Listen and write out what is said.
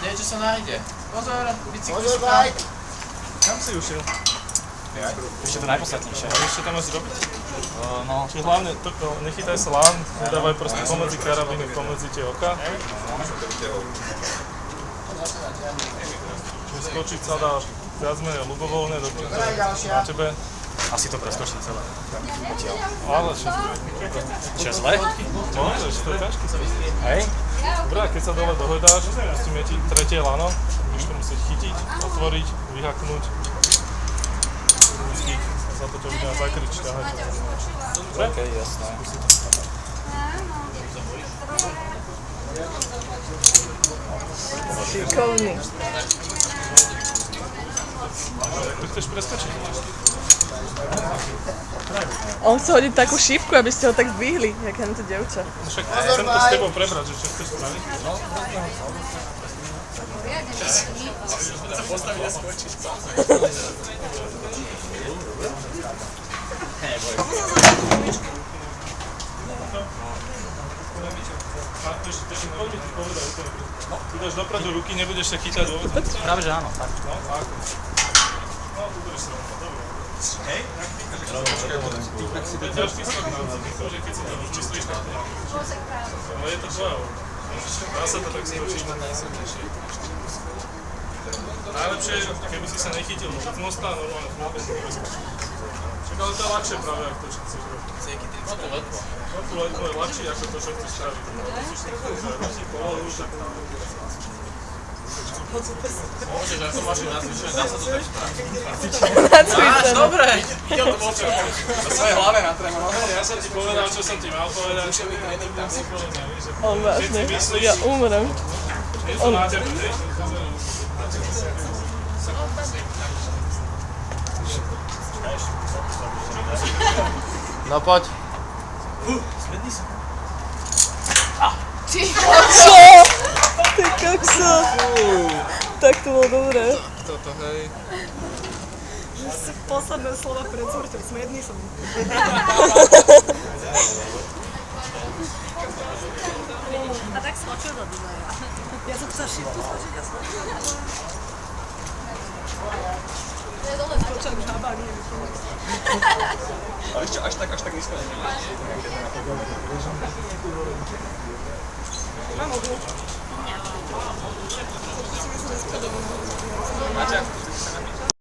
Niečo sa nájde. Pozor, bicyklista. Kam si ušiel? Ešte to najpodstatnejšie. A ešte tam máš robiť? No, Čiže hlavne nechytaj sa lán, nedávaj proste pomedzi karabíny, pomedzi tie oka. Čiže skočiť sa dá viac menej ľubovoľne, dokým to na tebe. asi to preskočím celé. Ale čo? Čo je zle? Môžeš, to je ťažké. Hej? Dobre, a keď sa dole dohľadáš, musíme ti tretie lano, budeš to musieť chytiť, otvoriť, vyhaknúť. Pustiť, a za to ťa budeme zakryť, šťahať. Dobre? OK, jasné. Šikovný. Ty chceš preskočiť? On chce hodiť takú šípku, aby ste ho tak zdvihli, jak hen to dievča. No však chcem to s tebou prebrať, že čo chceš spraviť? Sa postaviť a skočiť. Neboj. Ty dáš dopredu ruky, nebudeš sa chytať vôbec. Práve že áno, tak. No, tak. No, udržíš sa len to, dobre. Hej? To je ťažký skok na to, že keď si to vyčistuješ, tak to ale je to tvoje. Dá sa to tak skočiť. Najlepšie je, keby si sa nechytil z mosta a normálne vôbec nebeskočil. Však ale to je ľahšie práve, ako to, čo chceš robiť. No to letvo. No tu letvo je ľahšie, ako to, čo chceš spraviť. Musíš rušiť polohu, tak tam... Môžeš, ja som vaši nacvičené, dá sa to tak spraviť. Nacvičené. Dobre, ide o to močo. Na svojej hlave natrénované. Ja som ti povedal, čo som ti mal povedať. On vážne, ja umrem. Nie sú na tebe, hej? No poď. Čo? Ty kokso. Tak to bolo dobré. Toto, hej. Posledné slova pred smrťou, smedný som. A tak skočil do Dubaja. Ja som chcela šipku skočiť, ja som skočil žabák, neviem. A ešte až tak nízko nie. Mám odlu.